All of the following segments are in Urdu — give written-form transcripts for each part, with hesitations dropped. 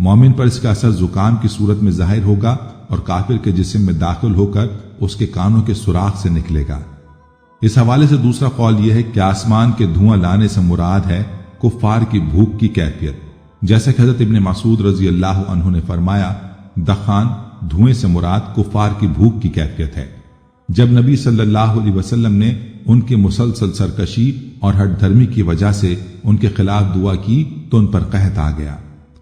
مومن پر اس کا اثر زکام کی صورت میں ظاہر ہوگا اور کافر کے جسم میں داخل ہو کر اس کے کانوں کے سوراخ سے نکلے گا۔ اس حوالے سے دوسرا قول یہ ہے کہ آسمان کے دھواں لانے سے مراد ہے کفار کی بھوک کی کیفیت، جیسا کہ حضرت ابن مسعود رضی اللہ عنہ نے فرمایا، دخان دھوئیں سے مراد کفار کی بھوک کی کیفیت ہے۔ جب نبی صلی اللہ علیہ وسلم نے ان کی مسلسل سرکشی اور ہٹ دھرمی کی وجہ سے ان کے خلاف دعا کی تو ان پر قحط آ گیا۔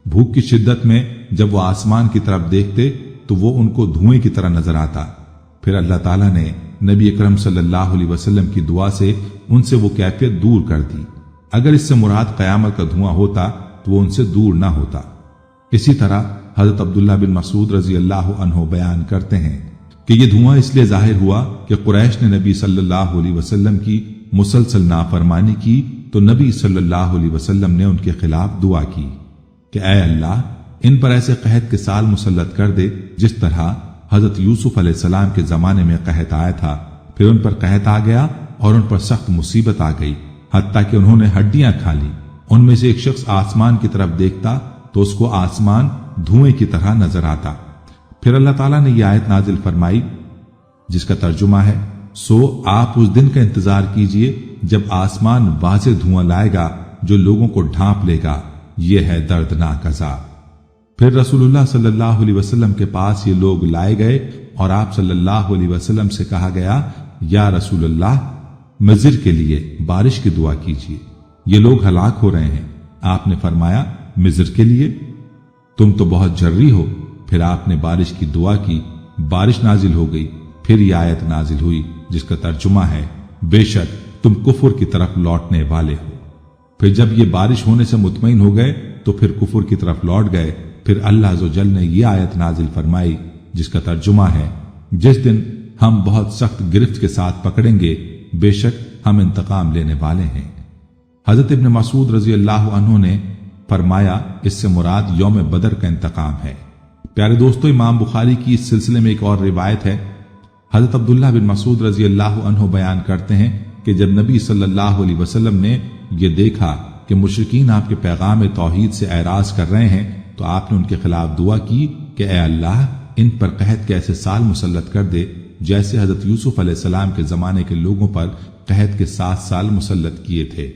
بھوک کی شدت میں جب وہ آسمان کی طرف دیکھتے تو وہ ان کو دھوئیں کی طرح نظر آتا۔ پھر اللہ تعالیٰ نے نبی اکرم صلی اللہ علیہ وسلم کی دعا سے ان سے وہ کیفیت دور کر دی۔ اگر اس سے مراد قیامت کا دھواں ہوتا تو وہ ان سے دور نہ ہوتا۔ اسی طرح حضرت عبداللہ بن مسعود رضی اللہ عنہ بیان کرتے ہیں کہ یہ دھواں اس لیے ظاہر ہوا کہ قریش نے نبی صلی اللہ علیہ وسلم کی مسلسل نافرمانی کی تو نبی صلی اللہ علیہ وسلم نے ان کے خلاف دعا کی کہ اے اللہ ان پر ایسے قحط کے سال مسلط کر دے جس طرح حضرت یوسف علیہ السلام کے زمانے میں قحط آیا تھا۔ پھر ان پر قحط آ گیا اور ان پر سخت مصیبت آ گئی، حتیٰ کہ انہوں نے ہڈیاں کھا لی۔ ان میں سے ایک شخص آسمان کی طرف دیکھتا تو اس کو آسمان دھوئیں کی طرح نظر آتا۔ پھر اللہ تعالیٰ نے یہ آیت نازل فرمائی جس کا ترجمہ ہے، سو آپ اس دن کا انتظار کیجئے جب آسمان واضح دھواں لائے گا جو لوگوں کو ڈھانپ لے گا، یہ ہے دردناک عذاب۔ پھر رسول اللہ صلی اللہ علیہ وسلم کے پاس یہ لوگ لائے گئے اور آپ صلی اللہ علیہ وسلم سے کہا گیا، یا رسول اللہ مضر کے لیے بارش کی دعا کیجیے، یہ لوگ ہلاک ہو رہے ہیں۔ آپ نے فرمایا، مضر کے لیے؟ تم تو بہت جری ہو۔ پھر آپ نے بارش کی دعا کی، بارش نازل ہو گئی۔ پھر یہ آیت نازل ہوئی جس کا ترجمہ ہے، بے شک تم کفر کی طرف لوٹنے والے ہو۔ پھر جب یہ بارش ہونے سے مطمئن ہو گئے تو پھر کفر کی طرف لوٹ گئے۔ پھر اللہ عز و جل نے یہ آیت نازل فرمائی جس کا ترجمہ ہے، جس دن ہم بہت سخت گرفت کے ساتھ پکڑیں گے، بے شک ہم انتقام لینے والے ہیں۔ حضرت ابن مسعود رضی اللہ عنہ نے فرمایا، اس سے مراد یوم بدر کا انتقام ہے۔ پیارے دوستو، امام بخاری کی اس سلسلے میں ایک اور روایت ہے۔ حضرت عبداللہ بن مسعود رضی اللہ عنہ بیان کرتے ہیں کہ جب نبی صلی اللہ علیہ وسلم نے یہ دیکھا کہ مشرکین آپ کے پیغام توحید سے اعراض کر رہے ہیں تو آپ نے ان کے خلاف دعا کی کہ اے اللہ ان پر قحط کے ایسے سال مسلط کر دے جیسے حضرت یوسف علیہ السلام کے زمانے کے لوگوں پر قحط کے 7 سال مسلط کیے تھے۔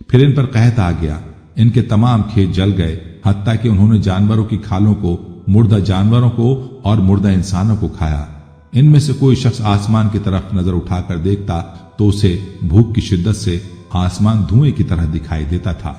پھر ان پر قحط آ گیا، ان کے تمام کھیت جل گئے، حتیٰ کہ انہوں نے جانوروں کی کھالوں کو، مردہ جانوروں کو اور مردہ انسانوں کو کھایا۔ ان میں سے کوئی شخص آسمان کی طرف نظر اٹھا کر دیکھتا تو اسے بھوک کی شدت سے آسمان دھوئیں کی طرح دکھائی دیتا تھا۔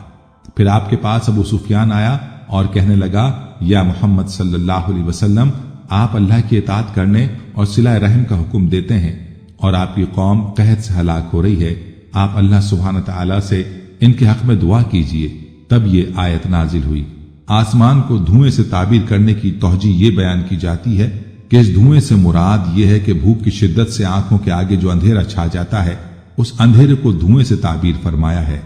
پھر آپ کے پاس ابو سفیان آیا اور کہنے لگا، یا محمد صلی اللہ علیہ وسلم، آپ اللہ کی اطاعت کرنے اور صلہ رحم کا حکم دیتے ہیں اور آپ کی قوم قحط سے ہلاک ہو رہی ہے، آپ اللہ سبحانہ تعالیٰ سے ان کے حق میں دعا کیجئے۔ تب یہ آیت نازل ہوئی۔ آسمان کو دھوئیں سے تعبیر کرنے کی توجیہ یہ بیان کی جاتی ہے کہ اس دھوئیں سے مراد یہ ہے کہ بھوک کی شدت سے آنکھوں کے آگے جو اندھیرا چھا جاتا ہے، اس اندھیرے کو دھوئیں سے تعبیر فرمایا ہے۔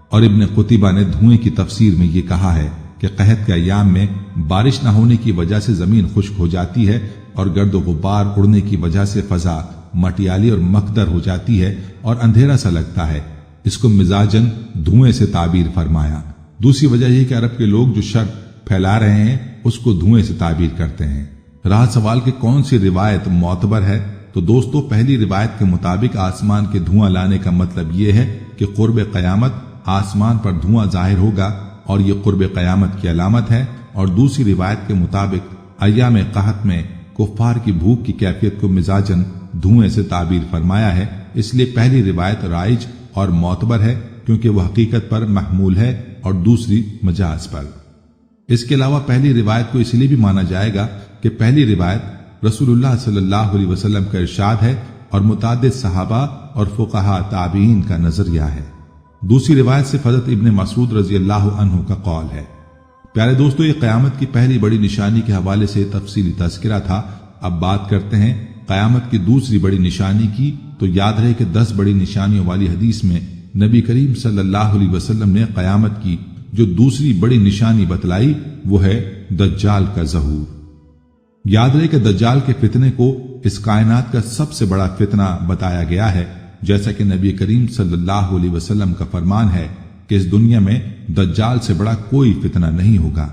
اور ابن قتیبہ نے دھوئیں کی تفسیر میں یہ کہا ہے کہ قحط کے ایام میں بارش نہ ہونے کی وجہ سے زمین خشک ہو جاتی ہے اور گرد و غبار اڑنے کی وجہ سے فضا مٹیالی اور مقدر ہو جاتی ہے اور اندھیرا سا لگتا ہے، اس کو مزاجن دھوئیں سے تعبیر فرمایا۔ دوسری وجہ یہ کہ عرب کے لوگ جو شر پھیلا رہے ہیں اس کو دھوئیں سے تعبیر کرتے ہیں۔ رہا سوال کہ کون سی روایت معتبر ہے، تو دوستو پہلی روایت کے مطابق آسمان کے دھواں لانے کا مطلب یہ ہے کہ قرب قیامت آسمان پر دھواں ظاہر ہوگا اور یہ قرب قیامت کی علامت ہے، اور دوسری روایت کے مطابق ایام قحط میں کفار کی بھوک کی کیفیت کو مزاجن دھوئیں سے تعبیر فرمایا ہے۔ اس لیے پہلی روایت رائج اور معتبر ہے کیونکہ وہ حقیقت پر محمول ہے اور دوسری مجاز پر۔ اس کے علاوہ پہلی روایت کو اس لیے بھی مانا جائے گا کہ پہلی روایت رسول اللہ صلی اللہ علیہ وسلم کا ارشاد ہے اور متعدد صحابہ اور فقہاء تابعین کا نظریہ ہے۔ دوسری روایت سے حضرت ابن مسعود رضی اللہ عنہ کا قول ہے۔ پیارے دوستو، یہ قیامت کی پہلی بڑی نشانی کے حوالے سے تفصیلی تذکرہ تھا۔ اب بات کرتے ہیں قیامت کی دوسری بڑی نشانی کی، تو یاد رہے کہ 10 بڑی نشانیوں والی حدیث میں نبی کریم صلی اللہ علیہ وسلم نے قیامت کی جو دوسری بڑی نشانی بتلائی وہ ہے دجال کا ظہور۔ یاد رہے کہ دجال کے فتنے کو اس کائنات کا سب سے بڑا فتنہ بتایا گیا ہے، جیسا کہ نبی کریم صلی اللہ علیہ وسلم کا فرمان ہے کہ اس دنیا میں دجال سے بڑا کوئی فتنہ نہیں ہوگا۔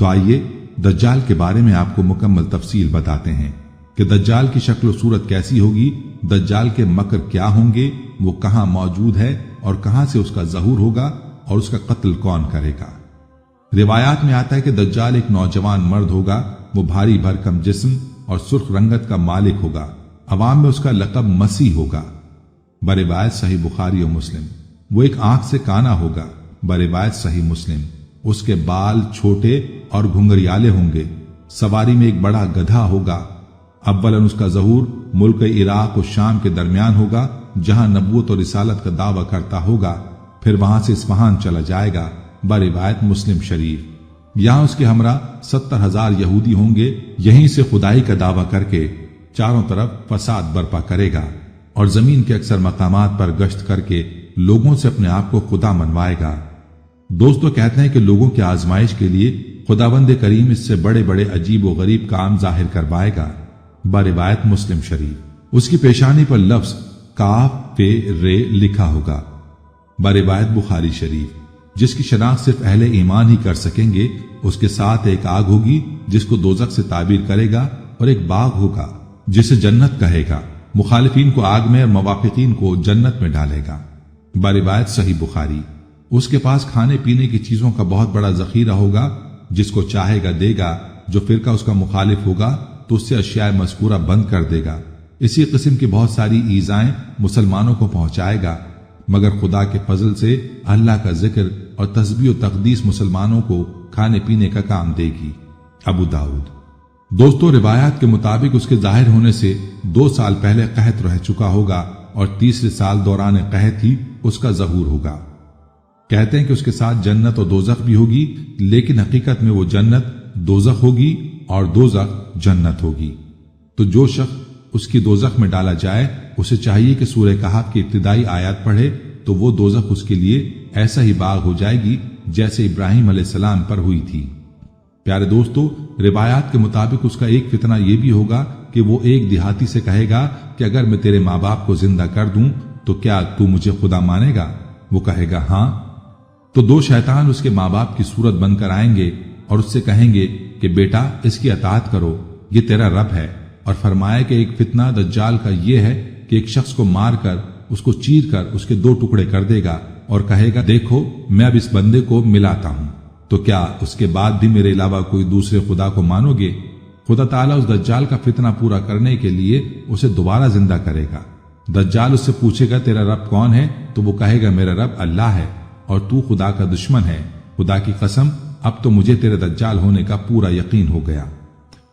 تو آئیے دجال کے بارے میں آپ کو مکمل تفصیل بتاتے ہیں کہ دجال کی شکل و صورت کیسی ہوگی، دجال کے مکر کیا ہوں گے، وہ کہاں موجود ہے اور کہاں سے اس کا ظہور ہوگا اور اس کا قتل کون کرے گا۔ روایات میں آتا ہے کہ دجال ایک نوجوان مرد ہوگا، وہ بھاری بھرکم جسم اور سرخ رنگت کا مالک ہوگا، عوام میں اس کا لقب مسیح ہوگا، بروایت صحیح بخاری و مسلم۔ وہ ایک آنکھ سے کانا ہوگا، بروایت صحیح مسلم۔ اس کے بال چھوٹے اور گھنگریالے ہوں گے، سواری میں ایک بڑا گدھا ہوگا۔ اولاً اس کا ظہور ملک عراق و شام کے درمیان ہوگا، جہاں نبوت اور رسالت کا دعویٰ کرتا ہوگا، پھر وہاں سے اصفہان چلا جائے گا، بروایت مسلم شریف۔ یہاں اس کے ہمراہ 70,000 یہودی ہوں گے، یہیں سے خدائی کا دعویٰ کر کے چاروں طرف فساد برپا کرے گا اور زمین کے اکثر مقامات پر گشت کر کے لوگوں سے اپنے آپ کو خدا منوائے گا۔ دوستو کہتے ہیں کہ لوگوں کی آزمائش کے لیے خداوند کریم اس سے بڑے بڑے عجیب و غریب کام ظاہر کروائے گا، بروایت مسلم شریف۔ اس کی پیشانی پر لفظ کاف پہ رے لکھا ہوگا، بروایت بخاری شریف۔ جس کی شناخت صرف اہل ایمان ہی کر سکیں گے۔ اس کے ساتھ ایک آگ ہوگی جس کو دوزخ سے تعبیر کرے گا، اور ایک باغ ہوگا جسے جنت کہے گا، مخالفین کو آگ میں اور موافقین کو جنت میں ڈالے گا، بروایت صحیح بخاری۔ اس کے پاس کھانے پینے کی چیزوں کا بہت بڑا ذخیرہ ہوگا، جس کو چاہے گا دے گا، جو فرقہ اس کا مخالف ہوگا تو اس سے اشیاء مذکورہ بند کر دے گا۔ اسی قسم کی بہت ساری ایذائیں مسلمانوں کو پہنچائے گا، مگر خدا کے فضل سے اللہ کا ذکر اور تسبیح و تقدیس مسلمانوں کو کھانے پینے کا کام دے گی، ابو داؤد۔ دوستو روایات کے مطابق اس کے ظاہر ہونے سے 2 سال پہلے قحط رہ چکا ہوگا، اور تیسرے سال دوران قحط ہی اس کا ظہور ہوگا۔ کہتے ہیں کہ اس کے ساتھ جنت اور دوزخ بھی ہوگی، لیکن حقیقت میں وہ جنت دوزخ ہوگی اور دوزخ جنت ہوگی۔ تو جو شخص اس کی دوزخ میں ڈالا جائے، اسے چاہیے کہ سورہ کہف کی ابتدائی آیات پڑھے، تو وہ دوزخ اس کے لیے ایسا ہی باغ ہو جائے گی جیسے ابراہیم علیہ السلام پر ہوئی تھی۔ پیارے دوستو روایات کے مطابق اس کا ایک فتنہ یہ بھی ہوگا کہ وہ ایک دیہاتی سے کہے گا کہ اگر میں تیرے ماں باپ کو زندہ کر دوں تو کیا تو مجھے خدا مانے گا؟ وہ کہے گا ہاں۔ تو 2 شیطان اس کے ماں باپ کی صورت بن کر آئیں گے اور اس سے کہیں گے کہ بیٹا اس کی اطاعت کرو، یہ تیرا رب ہے، اور فرمایا کہ ایک فتنہ دجال کا یہ ہے کہ ایک شخص کو مار کر اس کو چیر کر اس کے 2 ٹکڑے کر دے گا اور کہے گا دیکھو میں اب اس بندے کو ملاتا ہوں، تو کیا اس کے بعد بھی میرے علاوہ کوئی دوسرے خدا کو مانو گے؟ خدا تعالیٰ اس دجال کا فتنہ پورا کرنے کے لیے اسے دوبارہ زندہ کرے گا۔ دجال اس سے پوچھے گا تیرا رب کون ہے؟ تو وہ کہے گا میرا رب اللہ ہے، اور تو خدا کا دشمن ہے، خدا کی قسم اب تو مجھے تیرے دجال ہونے کا پورا یقین ہو گیا۔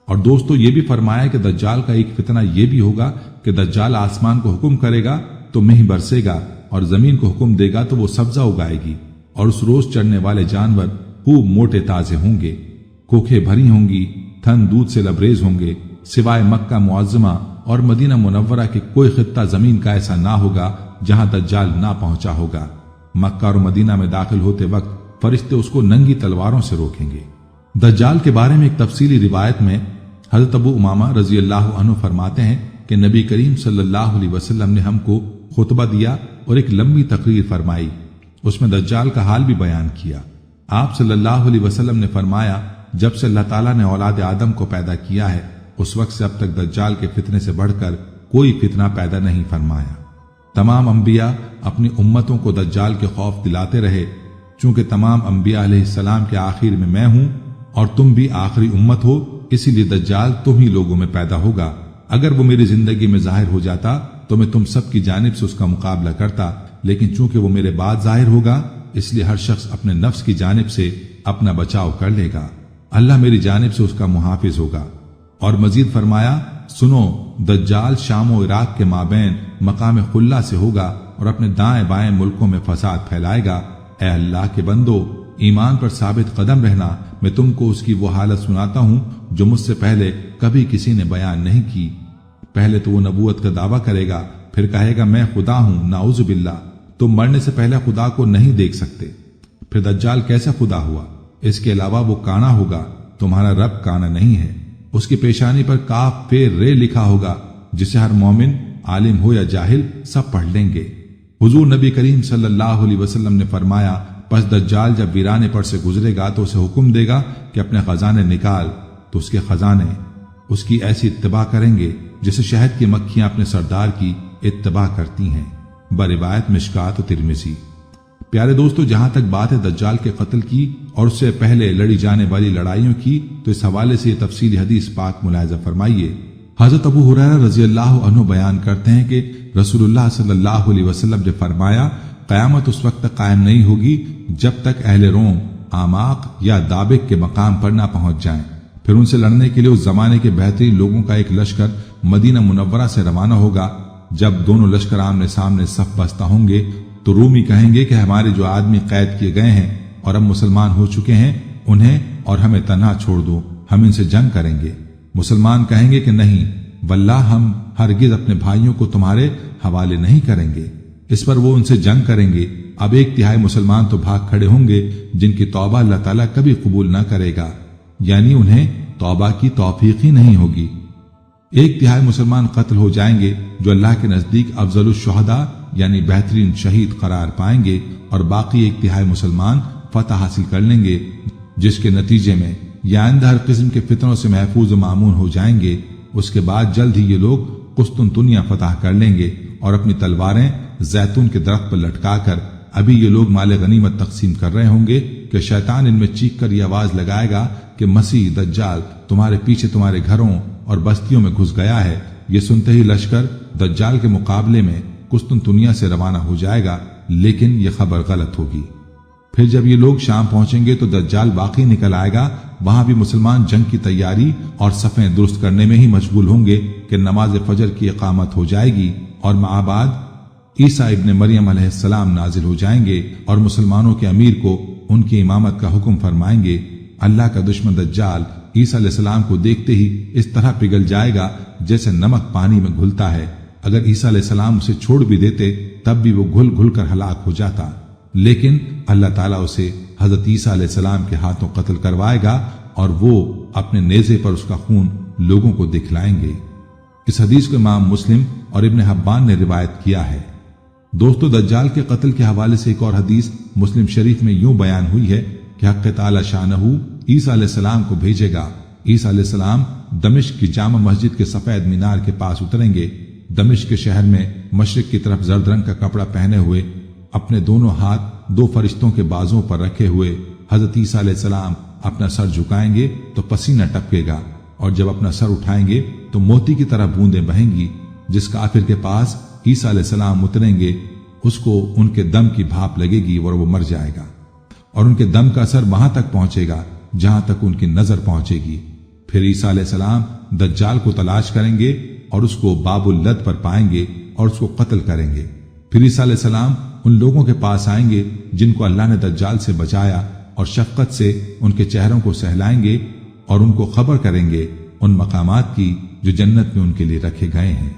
اور دوستو یہ بھی فرمایا کہ دجال کا ایک فتنہ یہ بھی ہوگا کہ دجال آسمان کو حکم کرے گا تو مہ برسے گا، اور زمین کو حکم دے گا تو وہ سبزہ اگائے گی، اور اس روز چڑھنے والے جانور خوب موٹے تازے ہوں گے، کوکھیں بھری ہوں گی، تھن دودھ سے لبریز ہوں گے۔ سوائے مکہ معظمہ اور مدینہ منورہ کے کوئی خطہ زمین کا ایسا نہ ہوگا جہاں دجال نہ پہنچا ہوگا۔ مکہ اور مدینہ میں داخل ہوتے وقت فرشتے اس کو ننگی تلواروں سے روکیں گے۔ دجال کے بارے میں ایک تفصیلی روایت میں حضرت ابو امامہ رضی اللہ عنہ فرماتے ہیں کہ نبی کریم صلی اللہ علیہ وسلم نے ہم کو خطبہ دیا اور ایک لمبی تقریر فرمائی، اس میں دجال کا حال بھی بیان کیا۔ آپ صلی اللہ علیہ وسلم نے فرمایا جب سے اللہ تعالیٰ نے اولاد آدم کو پیدا کیا ہے اس وقت سے اب تک دجال کے فتنے سے بڑھ کر کوئی فتنہ پیدا نہیں فرمایا۔ تمام انبیاء اپنی امتوں کو دجال کے خوف دلاتے رہے، چونکہ تمام انبیاء علیہ السلام کے آخر میں ہوں اور تم بھی آخری امت ہو، اسی لیے دجال تم ہی لوگوں میں پیدا ہوگا۔ اگر وہ میری زندگی میں ظاہر ہو جاتا تو میں تم سب کی جانب سے اس کا مقابلہ کرتا، لیکن چونکہ وہ میرے بعد ظاہر ہوگا اس لیے ہر شخص اپنے نفس کی جانب سے اپنا بچاؤ کر لے گا، اللہ میری جانب سے اس کا محافظ ہوگا۔ اور مزید فرمایا سنو دجال شام و عراق کے مابین مقام خلا سے ہوگا اور اپنے دائیں بائیں ملکوں میں فساد پھیلائے گا۔ اے اللہ کے بندو ایمان پر ثابت قدم رہنا، میں تم کو اس کی وہ حالت سناتا ہوں جو مجھ سے پہلے کبھی کسی نے بیان نہیں کی۔ پہلے تو وہ نبوت کا دعویٰ کرے گا، پھر کہے گا میں خدا ہوں، نعوذ باللہ، تم مرنے سے پہلے خدا کو نہیں دیکھ سکتے۔ پھر دجال کیسا خدا ہوا؟ اس کے علاوہ وہ کانا ہوگا، تمہارا رب کانا نہیں ہے۔ اس کی پیشانی پر کاف پہ رے لکھا ہوگا، جسے ہر مومن عالم ہو یا جاہل سب پڑھ لیں گے۔ حضور نبی کریم صلی اللہ علیہ وسلم نے فرمایا پس دجال جب ویرانے پر سے گزرے گا تو اسے حکم دے گا کہ اپنے خزانے نکال، تو اس کے خزانے اس کی ایسی اتباع کریں گے جیسے شہد کی مکھیاں اپنے سردار کی اتباع کرتی ہیں۔ بروایت مشکات و ترمذی۔ پیارے دوستو، جہاں تک بات ہے دجال کے قتل کی اور اس سے پہلے لڑی جانے والی لڑائیوں کی، تو اس حوالے سے یہ تفصیلی حدیث پاک ملاحظہ فرمائیے۔ حضرت ابو ہریرہ رضی اللہ عنہ بیان کرتے ہیں کہ رسول اللہ صلی اللہ علیہ وسلم نے فرمایا، قیامت اس وقت تک قائم نہیں ہوگی جب تک اہل روم آماق یا دابق کے مقام پر نہ پہنچ جائیں۔ پھر ان سے لڑنے کے لیے اس زمانے کے بہترین لوگوں کا ایک لشکر مدینہ منورہ سے روانہ ہوگا۔ جب دونوں لشکر آمنے سامنے صف بستہ ہوں گے تو رومی کہیں گے کہ ہمارے جو آدمی قید کیے گئے ہیں اور اب مسلمان ہو چکے ہیں، انہیں اور ہمیں تنہا چھوڑ دو، ہم ان سے جنگ کریں گے۔ مسلمان کہیں گے کہ نہیں واللہ، ہم ہرگز اپنے بھائیوں کو تمہارے حوالے نہیں کریں گے۔ اس پر وہ ان سے جنگ کریں گے۔ اب 1/3 مسلمان تو بھاگ کھڑے ہوں گے جن کی توبہ اللہ تعالیٰ کبھی قبول نہ کرے گا، یعنی انہیں توبہ کی توفیق ہی نہیں ہوگی۔ 1/3 مسلمان قتل ہو جائیں گے جو اللہ کے نزدیک افضل الشہداء یعنی بہترین شہید قرار پائیں گے، اور باقی 1/3 مسلمان فتح حاصل کر لیں گے، جس کے نتیجے میں یہ آئندہ ہر قسم کے فتنوں سے محفوظ و مامون ہو جائیں گے۔ اس کے بعد جلد ہی یہ لوگ قسطنطنیہ فتح کر لیں گے اور اپنی تلواریں زیتون کے درخت پر لٹکا کر ابھی یہ لوگ مال غنیمت تقسیم کر رہے ہوں گے کہ شیطان ان میں چیخ کر یہ آواز لگائے گا کہ مسیح دجال تمہارے پیچھے تمہارے گھروں اور بستیوں میں گھس گیا ہے۔ یہ سنتے ہی لشکر دجال کے مقابلے میں قسطنطنیہ سے روانہ ہو جائے گا، لیکن یہ خبر غلط ہوگی۔ پھر جب یہ لوگ شام پہنچیں گے تو دجال واقعی نکل آئے گا۔ وہاں بھی مسلمان جنگ کی تیاری اور صفیں درست کرنے میں ہی مشغول ہوں گے کہ نماز فجر کی اقامت ہو جائے گی اور معاباد عیسیٰ ابن مریم علیہ السلام نازل ہو جائیں گے اور مسلمانوں کے امیر کو ان کی امامت کا حکم فرمائیں گے۔ اللہ کا دشمن دجال عیسیٰ علیہ السلام کو دیکھتے ہی اس طرح پگھل جائے گا جیسے نمک پانی میں گھلتا ہے۔ اگر عیسیٰ علیہ السلام اسے چھوڑ بھی دیتے تب بھی وہ گھل گھل کر ہلاک ہو جاتا، لیکن اللہ تعالیٰ اسے حضرت عیسیٰ علیہ السلام کے ہاتھوں قتل کروائے گا اور وہ اپنے نیزے پر اس کا خون لوگوں کو دکھلائیں گے۔ اس حدیث کو امام مسلم اور ابن حبان نے روایت کیا ہے۔ دوستو، دجال کے قتل کے حوالے سے ایک اور حدیث مسلم شریف میں یوں بیان ہوئی ہے کہ حق تعالی شانہ عیسیٰ علیہ السلام کو بھیجے گا۔ عیسیٰ علیہ السلام دمشق کی جامع مسجد کے سفید مینار کے پاس اتریں گے۔ دمشق کے شہر میں مشرق کی طرف زرد رنگ کا کپڑا پہنے ہوئے، اپنے دونوں ہاتھ 2 فرشتوں کے بازوں پر رکھے ہوئے حضرت عیسیٰ علیہ السلام اپنا سر جھکائیں گے تو پسینہ ٹپکے گا، اور جب اپنا سر اٹھائیں گے تو موتی کی طرح بوندیں بہیں گی۔ جس کافر کے پاس عیسیٰ علیہ السلام اتریں گے اس کو ان کے دم کی بھاپ لگے گی اور وہ مر جائے گا، اور ان کے دم کا اثر وہاں تک پہنچے گا جہاں تک ان کی نظر پہنچے گی۔ پھر عیسیٰ علیہ السلام دجال کو تلاش کریں گے اور اس کو باب اللد پر پائیں گے اور اس کو قتل کریں گے۔ پھر عیسیٰ علیہ السلام ان لوگوں کے پاس آئیں گے جن کو اللہ نے دجال سے بچایا اور شفقت سے ان کے چہروں کو سہلائیں گے اور ان کو خبر کریں گے ان مقامات کی جو جنت میں ان کے لیے رکھے گئے ہیں۔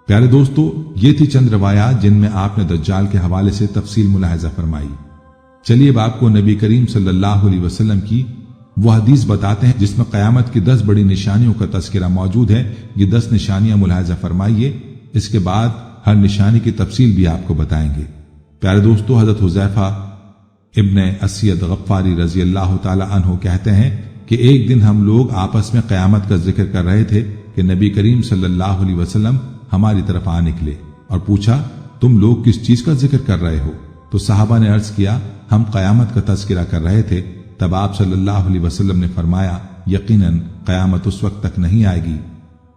پیارے دوستو، یہ تھی چند روایات جن میں آپ نے دجال کے حوالے سے تفصیل ملاحظہ فرمائی۔ چلیے اب آپ کو نبی کریم صلی اللہ علیہ وسلم کی وہ حدیث بتاتے ہیں جس میں قیامت کی 10 بڑی نشانیوں کا تذکرہ موجود ہے۔ یہ 10 نشانیاں ملاحظہ فرمائیے، اس کے بعد ہر نشانی کی تفصیل بھی آپ کو بتائیں گے۔ پیارے دوستو، حضرت حذیفہ ابن اسید غفاری رضی اللہ تعالی عنہ کہتے ہیں کہ ایک دن ہم لوگ آپس میں قیامت کا ذکر کر رہے تھے کہ نبی کریم صلی اللہ علیہ وسلم ہماری طرف آ نکلے اور پوچھا، تم لوگ کس چیز کا ذکر کر رہے ہو؟ تو صحابہ نے عرض کیا، ہم قیامت کا تذکرہ کر رہے تھے۔ تب آپ صلی اللہ علیہ وسلم نے فرمایا، یقیناً قیامت اس وقت تک نہیں آئے گی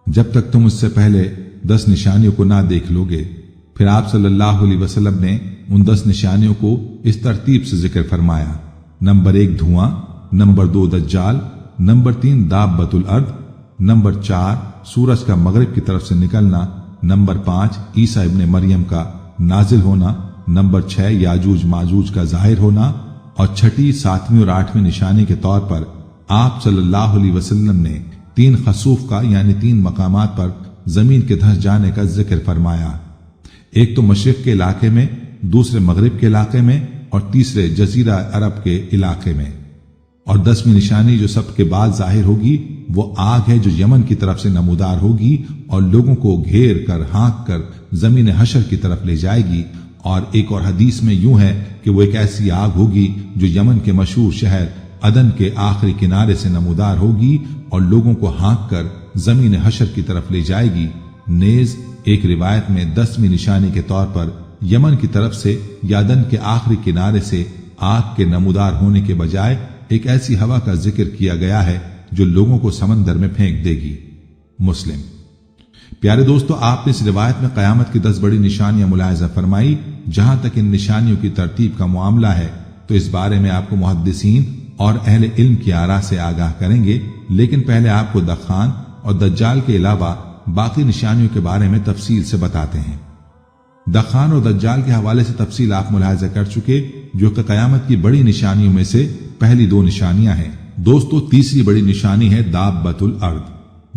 جب تک تم اس سے پہلے 10 نشانیوں کو نہ دیکھ لو گے۔ پھر آپ صلی اللہ علیہ وسلم نے ان 10 نشانیوں کو اس ترتیب سے ذکر فرمایا: نمبر 1 دھواں، نمبر 2 دجال، نمبر 3 دابۃ الارض، نمبر 4 سورج کا مغرب کی طرف سے نکلنا، نمبر 5 عیسیٰ ابن مریم کا نازل ہونا، نمبر 6 یاجوج ماجوج کا ظاہر ہونا، اور 6، 7ویں اور 8ویں نشانی کے طور پر آپ صلی اللہ علیہ وسلم نے 3 خسوف کا یعنی 3 مقامات پر زمین کے دھنس جانے کا ذکر فرمایا۔ ایک تو مشرق کے علاقے میں، دوسرے مغرب کے علاقے میں، اور تیسرے جزیرہ عرب کے علاقے میں۔ اور 10ویں نشانی جو سب کے بعد ظاہر ہوگی وہ آگ ہے جو یمن کی طرف سے نمودار ہوگی اور لوگوں کو گھیر کر ہانک کر زمین حشر کی طرف لے جائے گی، اور ایک اور حدیث میں یوں ہے کہ وہ ایک ایسی آگ ہوگی جو یمن کے مشہور شہر عدن کے آخری کنارے سے نمودار ہوگی اور لوگوں کو ہانک کر زمین حشر کی طرف لے جائے گی۔ نیز ایک روایت میں 10ویں نشانی کے طور پر یمن کی طرف سے یا عدن کے آخری کنارے سے آگ کے نمودار ہونے کے بجائے ایک ایسی ہوا کا ذکر کیا گیا ہے جو لوگوں کو سمندر میں پھینک دے گی۔ مسلم۔ پیارے دوستو، آپ نے اس روایت میں قیامت کی 10 بڑی نشانیاں ملاحظہ فرمائی۔ جہاں تک ان نشانیوں کی ترتیب کا معاملہ ہے تو اس بارے میں آپ کو محدثین اور اہل علم کی آراء سے آگاہ کریں گے، لیکن پہلے آپ کو دخان اور دجال کے علاوہ باقی نشانیوں کے بارے میں تفصیل سے بتاتے ہیں۔ دخان اور دجال کے حوالے سے تفصیل آپ ملاحظہ کر چکے، جو کہ قیامت کی بڑی نشانیوں میں سے پہلی 2 نشانیاں ہیں۔ دوستو، تیسری بڑی نشانی ہے دابۃ الارض۔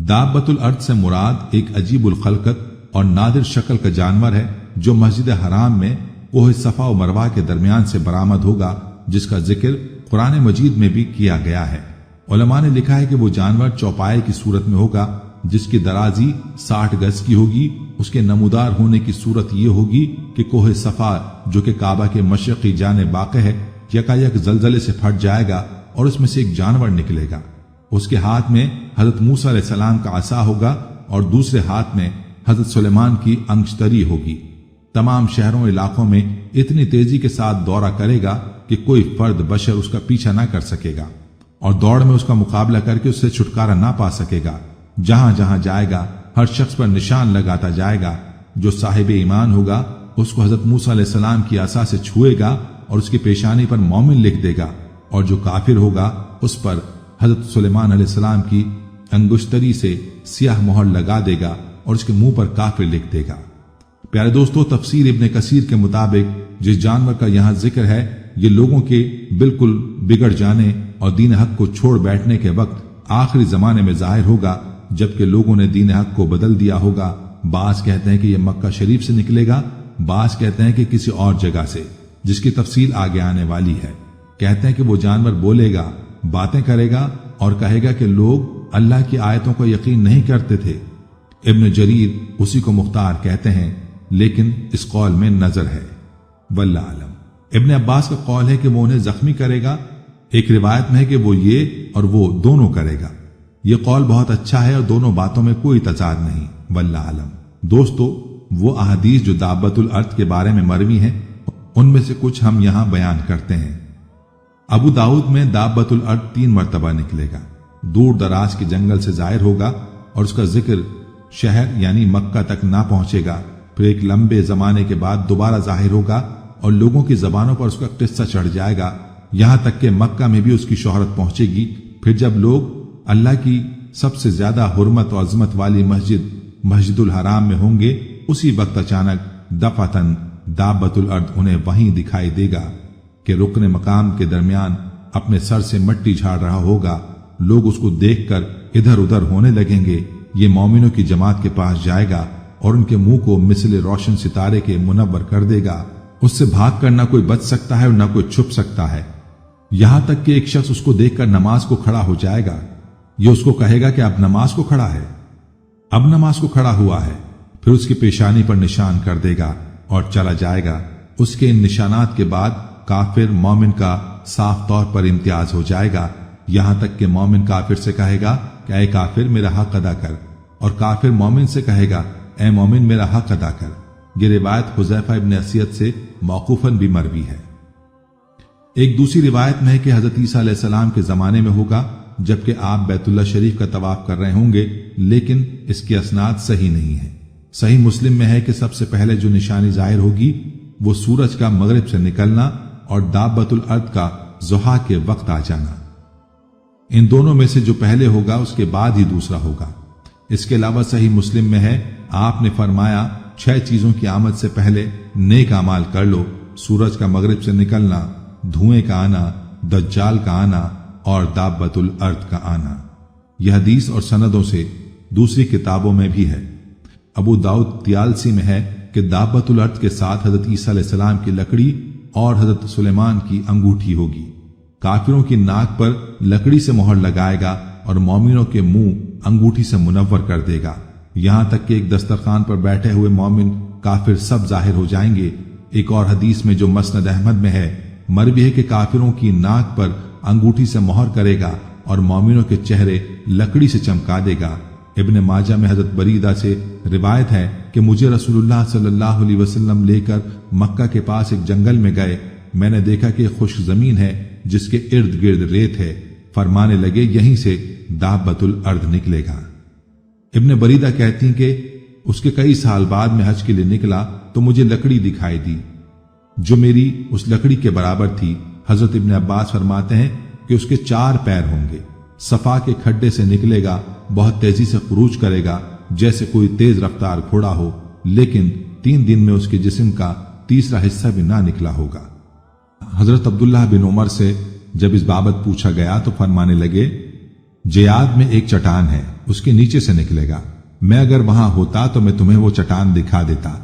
دابۃ الارض سے مراد ایک عجیب الخلقت اور نادر شکل کا جانور ہے جو مسجد حرام میں کوہ صفا و مروہ کے درمیان سے برآمد ہوگا، جس کا ذکر قرآن مجید میں بھی کیا گیا ہے۔ علماء نے لکھا ہے کہ وہ جانور چوپائے کی صورت میں ہوگا، جس کی درازی 60 گز کی ہوگی۔ اس کے نمودار ہونے کی صورت یہ ہوگی کہ کوہ صفا، جو کہ کعبہ کے مشرقی جانب واقع ہے، یکایک زلزلے سے پھٹ جائے گا اور اس میں سے ایک جانور نکلے گا۔ اس کے ہاتھ میں حضرت موسیٰ علیہ السلام کا عصا ہوگا اور دوسرے ہاتھ میں حضرت سلیمان کی انگشتری ہوگی۔ تمام شہروں و علاقوں میں اتنی تیزی کے ساتھ دورہ کرے گا کہ کوئی فرد بشر اس کا پیچھا نہ کر سکے گا اور دوڑ میں اس کا مقابلہ کر کے اس سے چھٹکارا نہ پا سکے گا۔ جہاں جہاں جائے گا ہر شخص پر نشان لگاتا جائے گا۔ جو صاحب ایمان ہوگا اس کو حضرت موسیٰ علیہ السلام کی عصا سے چھوئے گا اور اس کی پیشانی پر مومن لکھ دے گا، اور جو کافر ہوگا اس پر حضرت سلیمان علیہ السلام کی انگشتری سے سیاہ مہر لگا دے گا اور اس کے منہ پر کافر لکھ دے گا۔ پیارے دوستو، تفسیر ابن کثیر کے مطابق جس جانور کا یہاں ذکر ہے یہ لوگوں کے بالکل بگڑ جانے اور دین حق کو چھوڑ بیٹھنے کے وقت آخری زمانے میں ظاہر ہوگا، جبکہ لوگوں نے دین حق کو بدل دیا ہوگا۔ بعض کہتے ہیں کہ یہ مکہ شریف سے نکلے گا، بعض کہتے ہیں کہ کسی اور جگہ سے، جس کی تفصیل آگے آنے والی ہے۔ کہتے ہیں کہ وہ جانور بولے گا، باتیں کرے گا اور کہے گا کہ لوگ اللہ کی آیتوں کو یقین نہیں کرتے تھے۔ ابن جریر اسی کو مختار کہتے ہیں، لیکن اس قول میں نظر ہے، واللہ عالم۔ ابن عباس کا قول ہے کہ وہ انہیں زخمی کرے گا، ایک روایت میں ہے کہ وہ یہ اور وہ دونوں کرے گا۔ یہ قول بہت اچھا ہے اور دونوں باتوں میں کوئی تضاد نہیں، واللہ عالم۔ دوستو، وہ احادیث جو دابۃ الارض کے بارے میں مروی ہیں ان میں سے کچھ ہم یہاں بیان کرتے ہیں۔ ابو داؤد میں دابۃ الارض 3 مرتبہ نکلے گا، دور دراز کے جنگل سے ظاہر ہوگا اور اس کا ذکر شہر یعنی مکہ تک نہ پہنچے گا، پھر ایک لمبے زمانے کے بعد دوبارہ ظاہر ہوگا اور لوگوں کی زبانوں پر اس کا قصہ چڑھ جائے گا، یہاں تک کہ مکہ میں بھی اس کی شہرت پہنچے گی۔ پھر جب لوگ اللہ کی سب سے زیادہ حرمت و عظمت والی مسجد الحرام میں ہوں گے، اسی وقت اچانک دفعتاً دابۃ الارض انہیں وہیں دکھائی دے گا کہ رکن مقام کے درمیان اپنے سر سے مٹی جھاڑ رہا ہوگا۔ لوگ اس کو دیکھ کر ادھر ادھر ہونے لگیں گے۔ یہ مومنوں کی جماعت کے پاس جائے گا اور ان کے منہ کو مثل روشن ستارے کے منور کر دے گا۔ اس سے بھاگ کر نہ کوئی بچ سکتا ہے اور نہ کوئی چھپ سکتا ہے، یہاں تک کہ ایک شخص اس کو دیکھ کر نماز کو کھڑا ہو جائے گا۔ یہ اس کو کہے گا کہ اب نماز کو کھڑا ہے، اب نماز کو کھڑا ہوا ہے، پھر اس کی پیشانی پر نشان کر دے گا اور چلا جائے گا۔ اس کے ان نشانات کے بعد کافر مومن کا صاف طور پر امتیاز ہو جائے گا، یہاں تک کہ مومن کافر سے کہے گا کہ اے کافر میرا حق ادا کر، اور کافر مومن سے کہے گا اے مومن میرا حق ادا کر۔ یہ روایت حذیفہ ابن اسید سے موقوفاً بھی مروی ہے۔ ایک دوسری روایت میں ہے کہ حضرت عیسیٰ علیہ السلام کے زمانے میں ہوگا، جبکہ آپ بیت اللہ شریف کا طواف کر رہے ہوں گے، لیکن اس کی اسناد صحیح نہیں ہے۔ صحیح مسلم میں ہے کہ سب سے پہلے جو نشانی ظاہر ہوگی وہ سورج کا مغرب سے نکلنا اور دابۃ الارض کا ضحیٰ کے وقت آ جانا۔ ان دونوں میں سے جو پہلے ہوگا اس کے بعد ہی دوسرا ہوگا۔ اس کے علاوہ صحیح مسلم میں ہے آپ نے فرمایا 6 چیزوں کی آمد سے پہلے نیک اعمال کر لو: سورج کا مغرب سے نکلنا، دھوئیں کا آنا، دجال کا آنا اور دابۃ الارض کا آنا۔ یہ حدیث اور سندوں سے دوسری کتابوں میں بھی ہے۔ ابو داؤد طیالسی میں ہے کہ دابۃ الارض کے ساتھ حضرت عیسیٰ علیہ السلام کی لکڑی اور حضرت سلیمان کی انگوٹھی ہوگی۔ کافروں کی ناک پر لکڑی سے مہر لگائے گا اور مومنوں کے منہ انگوٹھی سے منور کر دے گا، یہاں تک کہ ایک دسترخوان پر بیٹھے ہوئے مومن کافر سب ظاہر ہو جائیں گے۔ ایک اور حدیث میں جو مسند احمد میں ہے، مروی ہے کہ کافروں کی ناک پر انگوٹھی سے مہر کرے گا اور مومنوں کے چہرے لکڑی سے چمکا دے گا۔ ابن ماجہ میں حضرت بریدہ سے روایت ہے کہ مجھے رسول اللہ صلی اللہ علیہ وسلم لے کر مکہ کے پاس ایک جنگل میں گئے۔ میں نے دیکھا کہ ایک خشک زمین ہے جس کے ارد گرد ریت ہے۔ فرمانے لگے یہیں سے دابۃ الارض نکلے گا۔ ابن بریدہ کہتی ہیں کہ اس کے کئی سال بعد میں حج کے لیے نکلا تو مجھے لکڑی دکھائی دی جو میری اس لکڑی کے برابر تھی۔ حضرت ابن عباس فرماتے ہیں کہ اس کے 4 پیر ہوں گے، صفا کے کھڈے سے نکلے گا، بہت تیزی سے خروج کرے گا جیسے کوئی تیز رفتار گھوڑا ہو، لیکن 3 دن میں اس کے جسم کا تیسرا حصہ بھی نہ نکلا ہوگا۔ حضرت عبداللہ بن عمر سے جب اس بابت پوچھا گیا تو فرمانے لگے جیاد میں ایک چٹان ہے، اس کے نیچے سے نکلے گا، میں اگر وہاں ہوتا تو میں تمہیں وہ چٹان دکھا دیتا۔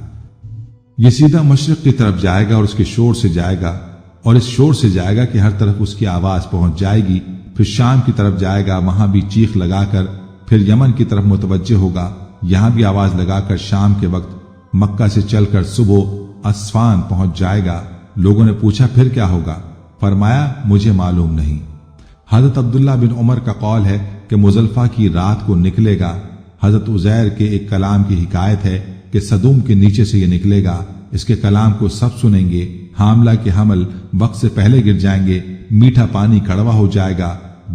یہ سیدھا مشرق کی طرف جائے گا اور اس کے شور سے جائے گا، اور اس شور سے جائے گا کہ ہر طرف اس کی آواز پہنچ جائے گی، پھر شام کی طرف جائے گا، وہاں بھی چیخ لگا کر پھر یمن کی طرف متوجہ ہوگا، یہاں بھی آواز لگا کر شام کے وقت مکہ سے چل کر صبح اصفان پہنچ جائے گا۔ لوگوں نے پوچھا پھر کیا ہوگا؟ فرمایا مجھے معلوم نہیں۔ حضرت عبداللہ بن عمر کا قول ہے کہ مزدلفہ کی رات کو نکلے گا۔ حضرت عزیر کے ایک کلام کی حکایت ہے کہ صدوم کے نیچے سے یہ نکلے گا، اس کے کلام کو سب سنیں گے، حاملہ کے حمل وقت سے پہلے گر جائیں گے، میٹھا پانی کڑوا ہو جائے گا،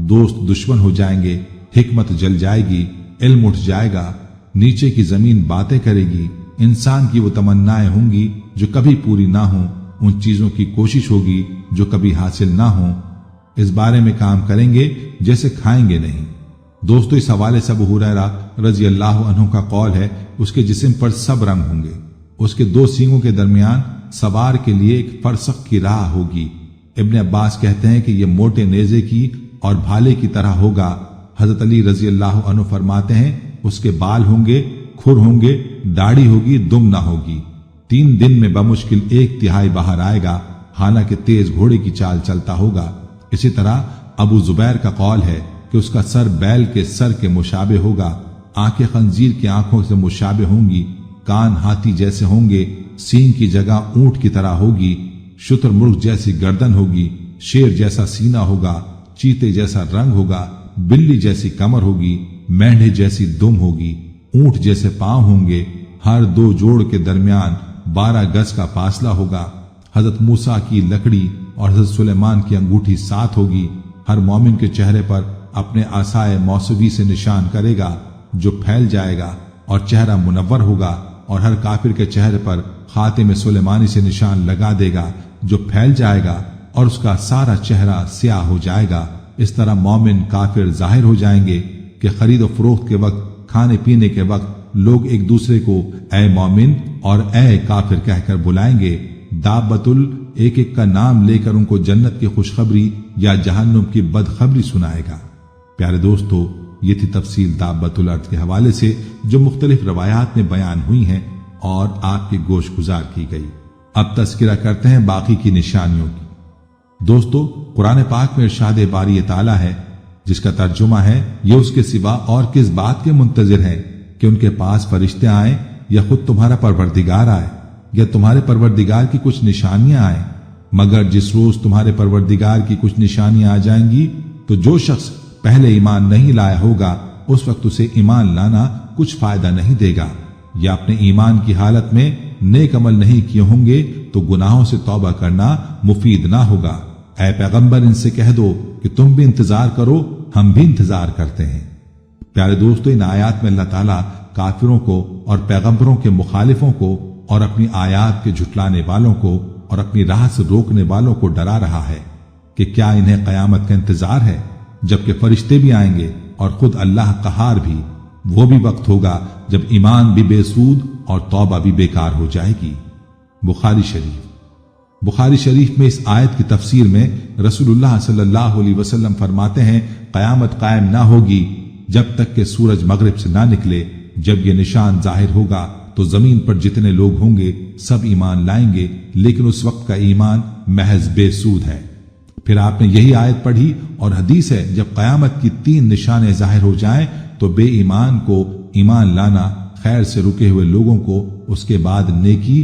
دوست دشمن ہو جائیں گے، حکمت جل جائے گی، علم اٹھ جائے گا، نیچے کی زمین باتیں کرے گی، انسان کی وہ تمنائیں ہوں گی جو کبھی پوری نہ ہوں، ان چیزوں کی کوشش ہوگی جو کبھی حاصل نہ ہوں، اس بارے میں کام کریں گے جیسے کھائیں گے نہیں۔ دوستو، اس حوالے سے ابو ہریرہ رضی اللہ عنہ کا قول ہے اس کے جسم پر سب رنگ ہوں گے، اس کے 2 سینگوں کے درمیان سوار کے لیے ایک فرسخ کی راہ ہوگی۔ ابن عباس کہتے ہیں کہ یہ موٹے نیزے کی اور بھالے کی طرح ہوگا۔ حضرت علی رضی اللہ عنہ فرماتے ہیں اس کے بال ہوں گے، کھر ہوں گے، داڑھی ہوگی، دم نہ ہوگی، 3 دن میں بمشکل 1/3 باہر آئے گا، حالانکہ تیز گھوڑے کی چال چلتا ہوگا۔ اسی طرح ابو زبیر کا قول ہے کہ اس کا سر بیل کے سر کے مشابہ ہوگا، آنکھیں خنزیر کی آنکھوں سے مشابہ ہوں گی، کان ہاتھی جیسے ہوں گے، سینگ کی جگہ اونٹ کی طرح ہوگی، شتر مرغ جیسی گردن ہوگی، شیر جیسا سینہ ہوگا، چیتے جیسا رنگ ہوگا، بلی جیسی کمر ہوگی، مینڈھے جیسی دم ہوگی، اونٹ جیسے پاؤں ہوں گے، ہر 2 جوڑ کے درمیان 12 گز کا فاصلہ ہوگا۔ حضرت موسیٰ کی لکڑی اور حضرت سلیمان کی انگوٹھی ساتھ ہوگی۔ ہر مومن کے چہرے پر اپنے عصائے موسوی سے نشان کرے گا جو پھیل جائے گا اور چہرہ منور ہوگا، اور ہر کافر کے چہرے پر خاتم سلیمانی سے نشان لگا دے گا جو پھیل جائے گا اور اس کا سارا چہرہ سیاہ ہو جائے گا۔ اس طرح مومن کافر ظاہر ہو جائیں گے کہ خرید و فروخت کے وقت، کھانے پینے کے وقت لوگ ایک دوسرے کو اے مومن اور اے کافر کہہ کر بلائیں گے۔ دابۃ ایک ایک کا نام لے کر ان کو جنت کی خوشخبری یا جہنم کی بدخبری سنائے گا۔ پیارے دوستو، یہ تھی تفصیل دابۃ الارض کے حوالے سے جو مختلف روایات میں بیان ہوئی ہیں اور آپ کی گوش گزار کی گئی۔ اب تذکرہ کرتے ہیں باقی کی نشانیوں کی۔ دوستو، قرآن پاک میں ارشاد باری تعالیٰ ہے جس کا ترجمہ ہے یہ اس کے سوا اور کس بات کے منتظر ہیں کہ ان کے پاس فرشتے آئیں یا خود تمہارا پروردگار آئے یا تمہارے پروردگار کی کچھ نشانیاں آئیں، مگر جس روز تمہارے پروردگار کی کچھ نشانیاں آ جائیں گی تو جو شخص پہلے ایمان نہیں لایا ہوگا اس وقت اسے ایمان لانا کچھ فائدہ نہیں دے گا، یا اپنے ایمان کی حالت میں نیک عمل نہیں کیے ہوں گے تو گناہوں سے توبہ کرنا مفید نہ ہوگا۔ اے پیغمبر، ان سے کہہ دو کہ تم بھی انتظار کرو، ہم بھی انتظار کرتے ہیں۔ پیارے دوستو، ان آیات میں اللہ تعالیٰ کافروں کو اور پیغمبروں کے مخالفوں کو اور اپنی آیات کے جھٹلانے والوں کو اور اپنی راہ سے روکنے والوں کو ڈرا رہا ہے کہ کیا انہیں قیامت کا انتظار ہے جبکہ فرشتے بھی آئیں گے اور خود اللہ قہار بھی۔ وہ بھی وقت ہوگا جب ایمان بھی بے سود اور توبہ بھی بیکار ہو جائے گی۔ بخاری شریف میں اس آیت کی تفسیر میں رسول اللہ صلی اللہ علیہ وسلم فرماتے ہیں قیامت قائم نہ ہوگی جب تک کہ سورج مغرب سے نہ نکلے۔ جب یہ نشان ظاہر ہوگا تو زمین پر جتنے لوگ ہوں گے سب ایمان لائیں گے، لیکن اس وقت کا ایمان محض بے سود ہے۔ پھر آپ نے یہی آیت پڑھی اور حدیث ہے جب قیامت کی 3 نشانیں ظاہر ہو جائیں تو بے ایمان کو ایمان لانا، خیر سے رکے ہوئے لوگوں کو اس کے بعد نیکی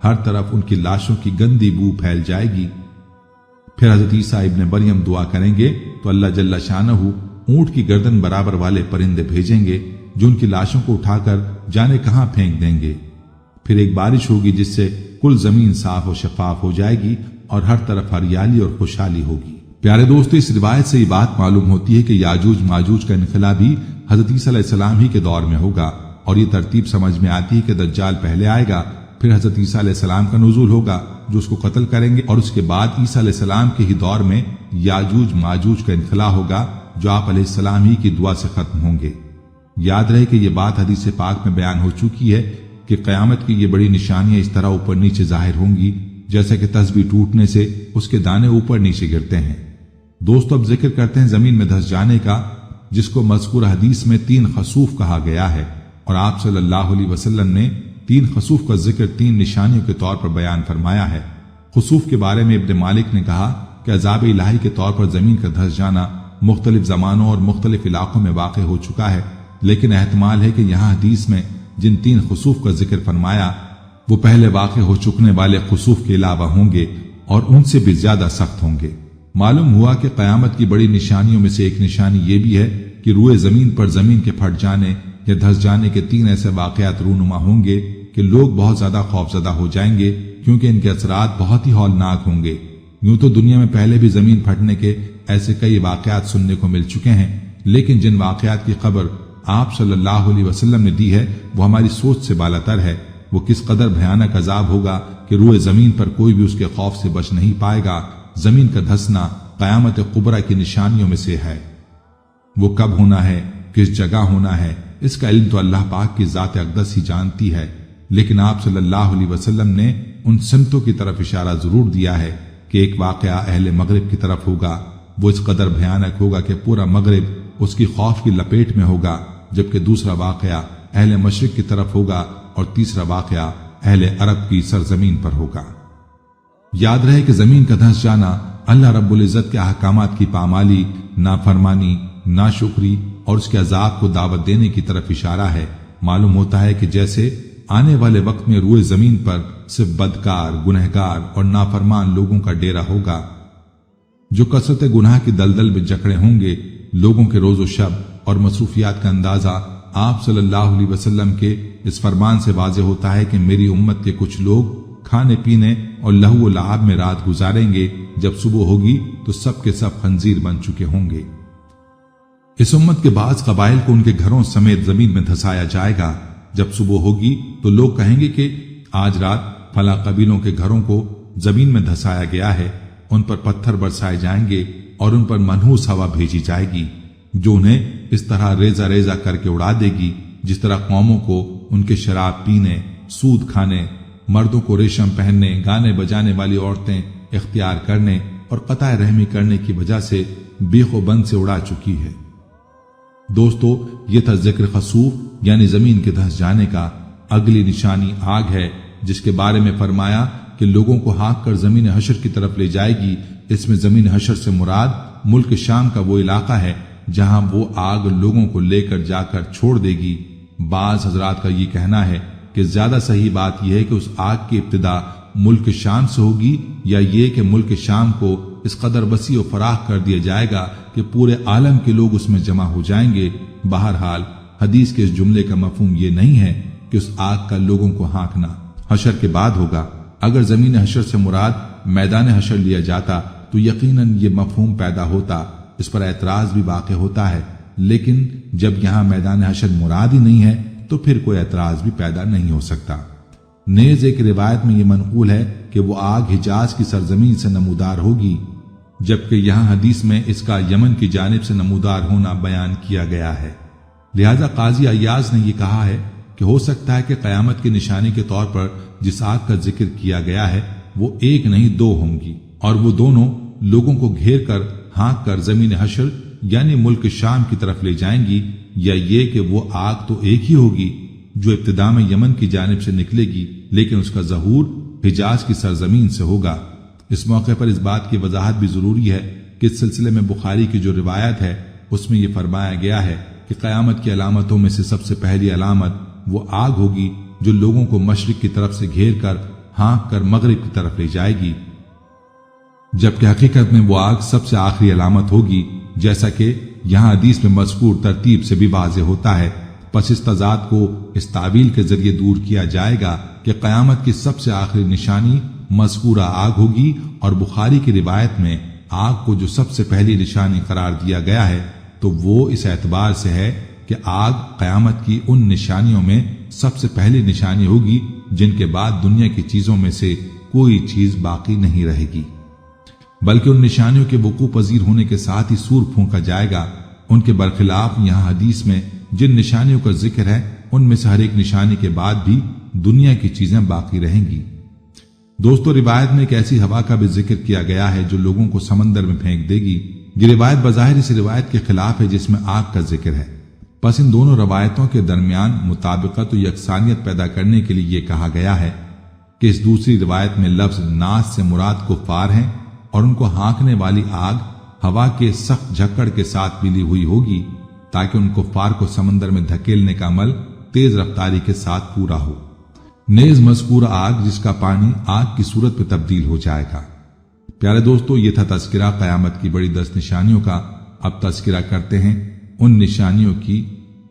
ہر طرف ان کی لاشوں کی گندی بو پھیل جائے گی۔ پھر حضرت عیسیٰ ابن مریم دعا کریں گے تو اللہ جل شانہ اونٹ کی گردن برابر والے پرندے بھیجیں گے جو ان کی لاشوں کو اٹھا کر جانے کہاں پھینک دیں گے۔ پھر ایک بارش ہوگی جس سے کل زمین صاف و شفاف ہو جائے گی اور ہر طرف ہریالی اور خوشحالی ہوگی۔ پیارے دوستو، اس روایت سے یہ بات معلوم ہوتی ہے کہ یاجوج ماجوج کا انخلا بھی حضرت عیسیٰ علیہ السلام ہی کے دور میں ہوگا، اور یہ ترتیب سمجھ میں آتی ہے کہ دجال پہلے آئے گا، پھر حضرت عیسیٰ علیہ السلام کا نزول ہوگا جو اس کو قتل کریں گے، اور اس کے بعد عیسیٰ علیہ السلام کے ہی دور میں یاجوج ماجوج کا انخلا ہوگا جو آپ علیہ السلام ہی کی دعا سے ختم ہوں گے۔ یاد رہے کہ یہ بات حدیث پاک میں بیان ہو چکی ہے کہ قیامت کی یہ بڑی نشانیاں اس طرح اوپر نیچے ظاہر ہوں گی جیسے کہ تسبیح ٹوٹنے سے اس کے دانے اوپر نیچے گرتے ہیں۔ دوستو، اب ذکر کرتے ہیں زمین میں دھس جانے کا، جس کو مذکور حدیث میں 3 خسوف کہا گیا ہے، اور آپ صلی اللہ علیہ وسلم نے 3 خسوف کا ذکر 3 نشانیوں کے طور پر بیان فرمایا ہے۔ خسوف کے بارے میں ابن مالک نے کہا کہ عذاب الہی کے طور پر زمین کا دھس جانا مختلف زمانوں اور مختلف علاقوں میں واقع ہو چکا ہے، لیکن احتمال ہے کہ یہاں حدیث میں جن 3 خسوف کا ذکر فرمایا وہ پہلے واقع ہو چکنے والے خسوف کے علاوہ ہوں گے اور ان سے بھی زیادہ سخت ہوں گے۔ معلوم ہوا کہ قیامت کی بڑی نشانیوں میں سے ایک نشانی یہ بھی ہے کہ روئے زمین پر زمین کے پھٹ جانے یا دھس جانے کے 3 ایسے واقعات رونما ہوں گے کہ لوگ بہت زیادہ خوفزدہ ہو جائیں گے، کیونکہ ان کے اثرات بہت ہی ہولناک ہوں گے۔ یوں تو دنیا میں پہلے بھی زمین پھٹنے کے ایسے کئی واقعات سننے کو مل چکے ہیں، لیکن جن واقعات کی خبر آپ صلی اللہ علیہ وسلم نے دی ہے وہ ہماری سوچ سے بالاتر ہے۔ وہ کس قدر بھیانک عذاب ہوگا کہ روئے زمین پر کوئی بھی اس کے خوف سے بچ نہیں پائے گا۔ زمین کا دھسنا قیامت کبریٰ کی نشانیوں میں سے ہے۔ وہ کب ہونا ہے، کس جگہ ہونا ہے، اس کا علم تو اللہ پاک کی ذات اقدس ہی جانتی ہے، لیکن آپ صلی اللہ علیہ وسلم نے ان سمتوں کی طرف اشارہ ضرور دیا ہے کہ ایک واقعہ اہل مغرب کی طرف ہوگا۔ وہ اس قدر بھیانک ہوگا کہ پورا مغرب اس کی خوف کی لپیٹ میں ہوگا، جبکہ دوسرا واقعہ اہل مشرق کی طرف ہوگا اور تیسرا واقعہ اہل عرب کی سرزمین پر ہوگا۔ یاد رہے کہ زمین کا دھس جانا اللہ رب العزت کے احکامات کی پامالی، نافرمانی، ناشکری اور اس کے عذاب کو دعوت دینے کی طرف اشارہ ہے۔ معلوم ہوتا ہے کہ جیسے آنے والے وقت میں روئے زمین پر صرف بدکار، گنہگار اور نافرمان لوگوں کا ڈیرا ہوگا جو کثرت گناہ کی دلدل میں جکڑے ہوں گے۔ لوگوں کے روز و شب اور مصروفیات کا اندازہ آپ صلی اللہ علیہ وسلم کے اس فرمان سے واضح ہوتا ہے کہ میری امت کے کچھ لوگ کھانے پینے اور لہو و لعب میں رات گزاریں گے، جب صبح ہوگی تو سب کے سب خنزیر بن چکے ہوں گے۔ اس امت کے بعض قبائل کو ان کے گھروں سمیت زمین میں دھسایا جائے گا۔ جب صبح ہوگی تو لوگ کہیں گے کہ آج رات فلاں قبیلوں کے گھروں کو زمین میں دھسایا گیا ہے۔ ان پر پتھر برسائے جائیں گے اور ان پر منحوس ہوا بھیجی جائے گی جو انہیں اس طرح ریزہ ریزہ کر کے اڑا دے گی جس طرح قوموں کو ان کے شراب پینے، سود کھانے، مردوں کو ریشم پہننے، گانے بجانے والی عورتیں اختیار کرنے اور قطع رحمی کرنے کی وجہ سے بیخ و بند سے اڑا چکی ہے۔ دوستو، یہ تھا ذکر خسوف یعنی زمین کے دھس جانے کا۔ اگلی نشانی آگ ہے، جس کے بارے میں فرمایا کہ لوگوں کو ہانک کر زمین حشر کی طرف لے جائے گی۔ اس میں زمین حشر سے مراد ملک شام کا وہ علاقہ ہے جہاں وہ آگ لوگوں کو لے کر جا کر چھوڑ دے گی۔ بعض حضرات کا یہ کہنا ہے کہ زیادہ صحیح بات یہ ہے کہ اس آگ کی ابتدا ملک شام سے ہوگی، یا یہ کہ ملک شام کو اس قدر وسیع و فراخ کر دیا جائے گا کہ پورے عالم کے لوگ اس میں جمع ہو جائیں گے۔ بہرحال حدیث کے اس جملے کا مفہوم یہ نہیں ہے کہ اس آگ کا لوگوں کو ہانکنا حشر کے بعد ہوگا۔ اگر زمین حشر سے مراد میدان حشر لیا جاتا تو یقیناً یہ مفہوم پیدا ہوتا، اس پر اعتراض بھی واقع ہوتا ہے، لیکن جب یہاں میدان حشر مراد ہی نہیں ہے تو پھر کوئی اعتراض بھی پیدا نہیں ہو سکتا۔ نیز ایک روایت میں یہ منقول ہے کہ وہ آگ حجاز کی سرزمین سے نمودار ہوگی، جبکہ یہاں حدیث میں اس کا یمن کی جانب سے نمودار ہونا بیان کیا گیا ہے۔ لہذا قاضی عیاض نے یہ کہا ہے کہ ہو سکتا ہے کہ قیامت کی نشانی کے طور پر جس آگ کا ذکر کیا گیا ہے وہ ایک نہیں 2 ہوں گی، اور وہ دونوں لوگوں کو گھیر کر ہانک کر زمین حشر یعنی ملک شام کی طرف لے جائیں گی، یا یہ کہ وہ آگ تو ایک ہی ہوگی جو ابتدا میں یمن کی جانب سے نکلے گی، لیکن اس کا ظہور حجاز کی سرزمین سے ہوگا۔ اس موقع پر اس بات کی وضاحت بھی ضروری ہے کہ اس سلسلے میں بخاری کی جو روایت ہے اس میں یہ فرمایا گیا ہے کہ قیامت کی علامتوں میں سے سب سے پہلی علامت وہ آگ ہوگی جو لوگوں کو مشرق کی طرف سے گھیر کر ہانک کر مغرب کی طرف لے جائے گی، جبکہ حقیقت میں وہ آگ سب سے آخری علامت ہوگی، جیسا کہ یہاں حدیث میں مذکور ترتیب سے بھی واضح ہوتا ہے۔ پس اس تضاد کو اس تعویل کے ذریعے دور کیا جائے گا کہ قیامت کی سب سے آخری نشانی مذکورہ آگ ہوگی، اور بخاری کی روایت میں آگ کو جو سب سے پہلی نشانی قرار دیا گیا ہے تو وہ اس اعتبار سے ہے کہ آگ قیامت کی ان نشانیوں میں سب سے پہلی نشانی ہوگی جن کے بعد دنیا کی چیزوں میں سے کوئی چیز باقی نہیں رہے گی، بلکہ ان نشانیوں کے وقوع پذیر ہونے کے ساتھ ہی سور پھونکا جائے گا۔ ان کے برخلاف یہاں حدیث میں جن نشانیوں کا ذکر ہے ان میں سے ہر ایک نشانی کے بعد بھی دنیا کی چیزیں باقی رہیں گی۔ دوستو، روایت میں ایک ایسی ہوا کا بھی ذکر کیا گیا ہے جو لوگوں کو سمندر میں پھینک دے گی۔ یہ روایت بظاہر اس روایت کے خلاف ہے جس میں آگ کا ذکر ہے۔ پس ان دونوں روایتوں کے درمیان مطابقت و یکسانیت پیدا کرنے کے لیے یہ کہا گیا ہے کہ اس دوسری روایت میں لفظ ناس سے مراد کفار ہیں اور ان کو ہانکنے والی آگ ہوا کے سخت جھکڑ کے ساتھ ملی ہوئی ہوگی تاکہ ان کفار کو سمندر میں دھکیلنے کا عمل تیز رفتاری کے ساتھ پورا ہو۔ نیز مذکورہ آگ جس کا پانی آگ کی صورت میں تبدیل ہو جائے گا۔ پیارے دوستو، یہ تھا تذکرہ قیامت کی بڑی 10 نشانیوں کا۔ اب تذکرہ کرتے ہیں ان نشانیوں کی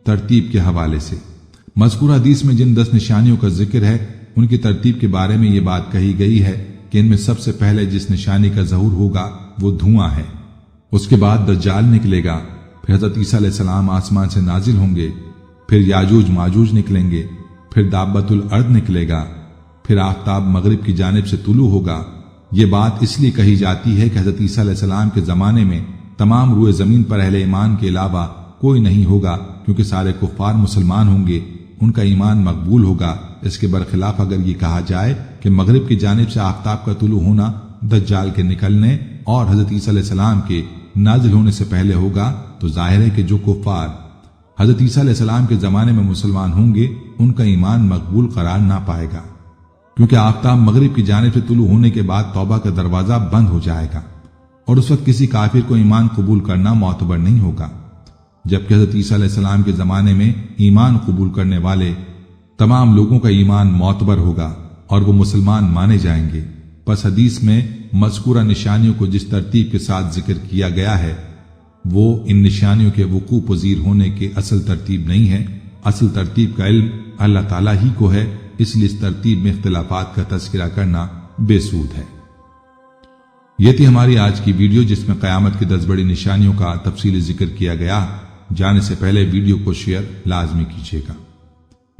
ترتیب کے حوالے سے۔ مذکورہ حدیث میں جن 10 نشانیوں کا ذکر ہے ان کی ترتیب کے بارے میں یہ بات کہی گئی ہے کہ ان میں سب سے پہلے جس نشانی کا ظہور ہوگا وہ دھواں ہے، اس کے بعد دجال نکلے گا، پھر حضرت عیسیٰ علیہ السلام آسمان سے نازل ہوں گے، پھر یاجوج ماجوج نکلیں گے، پھر دابت الارض نکلے گا، پھر آفتاب مغرب کی جانب سے طلوع ہوگا۔ یہ بات اس لیے کہی جاتی ہے کہ حضرت عیسیٰ علیہ السلام کے زمانے میں تمام روئے زمین پر اہل ایمان کے علاوہ کوئی نہیں ہوگا، کیونکہ سارے کفار مسلمان ہوں گے، ان کا ایمان مقبول ہوگا۔ اس کے برخلاف اگر یہ کہا جائے کہ مغرب کی جانب سے آفتاب کا طلوع ہونا دجال کے نکلنے اور حضرت عیسیٰ علیہ السلام کے نازل ہونے سے پہلے ہوگا تو ظاہر ہے کہ جو کفار حضرت عیسیٰ علیہ السلام کے زمانے میں مسلمان ہوں گے ان کا ایمان مقبول قرار نہ پائے گا، کیونکہ آفتاب مغرب کی جانب سے طلوع ہونے کے بعد توبہ کا دروازہ بند ہو جائے گا اور اس وقت کسی کافر کو ایمان قبول کرنا معتبر نہیں ہوگا، جبکہ حضرت عیسیٰ علیہ السلام کے زمانے میں ایمان قبول کرنے والے تمام لوگوں کا ایمان معتبر ہوگا اور وہ مسلمان مانے جائیں گے۔ پس حدیث میں مذکورہ نشانیوں کو جس ترتیب کے ساتھ ذکر کیا گیا ہے وہ ان نشانیوں کے وقوع پذیر ہونے کی اصل ترتیب نہیں ہے۔ اصل ترتیب کا علم اللہ تعالیٰ ہی کو ہے، اس لیے اس ترتیب میں اختلافات کا تذکرہ کرنا بے سود ہے۔ یہ تھی ہماری آج کی ویڈیو جس میں قیامت کی 10 بڑی نشانیوں کا تفصیلی ذکر کیا گیا۔ جانے سے پہلے ویڈیو کو شیئر لازمی کیجیے گا۔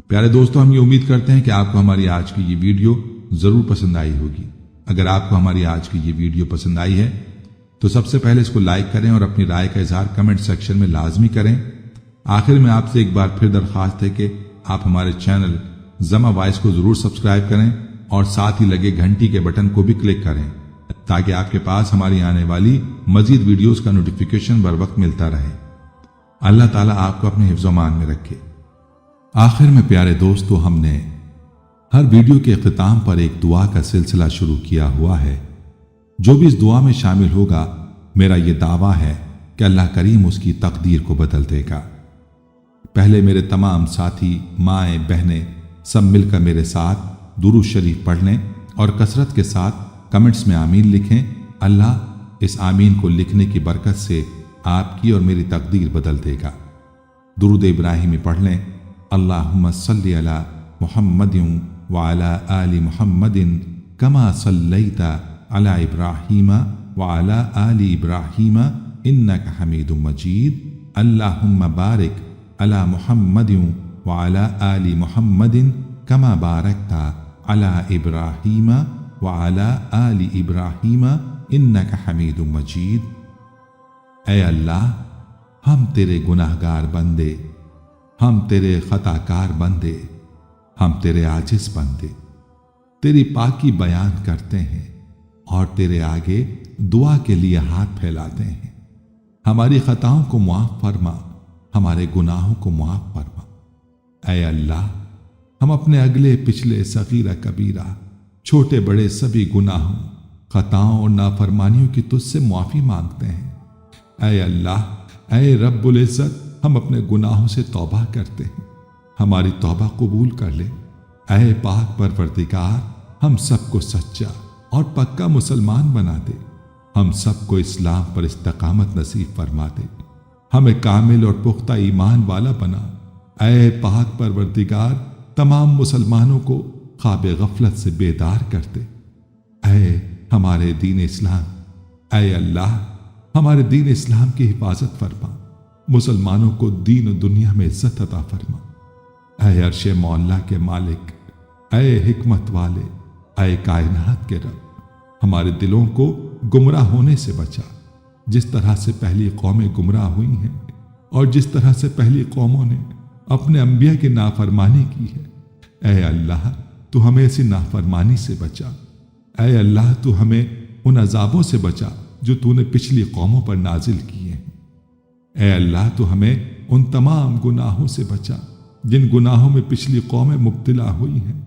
پیارے دوستو، ہم یہ امید کرتے ہیں کہ آپ کو ہماری آج کی یہ ویڈیو ضرور پسند آئی ہوگی۔ اگر آپ کو ہماری آج کی یہ ویڈیو پسند آئی ہے تو سب سے پہلے اس کو لائک کریں اور اپنی رائے کا اظہار کمنٹ سیکشن میں لازمی کریں۔ آخر میں آپ سے ایک بار پھر درخواست ہے کہ آپ ہمارے چینل زما وائس کو ضرور سبسکرائب کریں اور ساتھ ہی لگے گھنٹی کے بٹن کو بھی کلک کریں تاکہ آپ کے پاس ہماری آنے والی مزید ویڈیوز کا نوٹیفیکیشن بر وقت ملتا رہے۔ اللہ تعالیٰ آپ کو اپنے حفظ و امان میں رکھے۔ آخر میں پیارے دوستو، ہم نے ہر ویڈیو کے اختتام پر ایک دعا کا سلسلہ شروع کیا ہوا ہے۔ جو بھی اس دعا میں شامل ہوگا، میرا یہ دعویٰ ہے کہ اللہ کریم اس کی تقدیر کو بدل دے گا۔ پہلے میرے تمام ساتھی مائیں بہنیں سب مل کر میرے ساتھ درود شریف پڑھ لیں اور کثرت کے ساتھ کمنٹس میں آمین لکھیں۔ اللہ اس آمین کو لکھنے کی برکت سے آپ کی اور میری تقدیر بدل دے گا۔ درود ابراہیمی پڑھ لیں۔ اللہم صلی علی محمد وعلی آل محمد کما صلیت علی ابراہیم وعلی آل ابراہیم انک حمید مجید۔ اللہم بارک علی محمد وعلی آل محمد کما بارکت علی ابراہیم وعلی آل ابراہیم انک حمید مجید۔ اے اللہ، ہم تیرے گناہگار بندے، ہم تیرے خطا کار بندے، ہم تیرے عاجز بندے تیری پاکی بیان کرتے ہیں اور تیرے آگے دعا کے لیے ہاتھ پھیلاتے ہیں۔ ہماری خطاؤں کو معاف فرما، ہمارے گناہوں کو معاف فرما۔ اے اللہ، ہم اپنے اگلے پچھلے صغیرہ کبیرہ چھوٹے بڑے سبھی گناہوں، خطاؤں اور نافرمانیوں کی تجھ سے معافی مانگتے ہیں۔ اے اللہ، اے رب العزت، ہم اپنے گناہوں سے توبہ کرتے ہیں، ہماری توبہ قبول کر لے۔ اے پاک پروردگار، ہم سب کو سچا اور پکا مسلمان بنا دے، ہم سب کو اسلام پر استقامت نصیب فرما دے، ہمیں کامل اور پختہ ایمان والا بنا۔ اے پاک پروردگار، تمام مسلمانوں کو خواب غفلت سے بیدار کر دے۔ اے ہمارے دین اسلام، اے اللہ ہمارے دین اسلام کی حفاظت فرما، مسلمانوں کو دین و دنیا میں عزت عطا فرما۔ اے عرش مولا کے مالک، اے حکمت والے، اے کائنات کے رب، ہمارے دلوں کو گمراہ ہونے سے بچا، جس طرح سے پہلی قومیں گمراہ ہوئی ہیں اور جس طرح سے پہلی قوموں نے اپنے انبیاء کی نافرمانی کی ہے۔ اے اللہ تو ہمیں ایسی نافرمانی سے بچا۔ اے اللہ تو ہمیں ان عذابوں سے بچا جو تو نے پچھلی قوموں پر نازل کیے ہیں۔ اے اللہ تو ہمیں ان تمام گناہوں سے بچا جن گناہوں میں پچھلی قومیں مبتلا ہوئی ہیں۔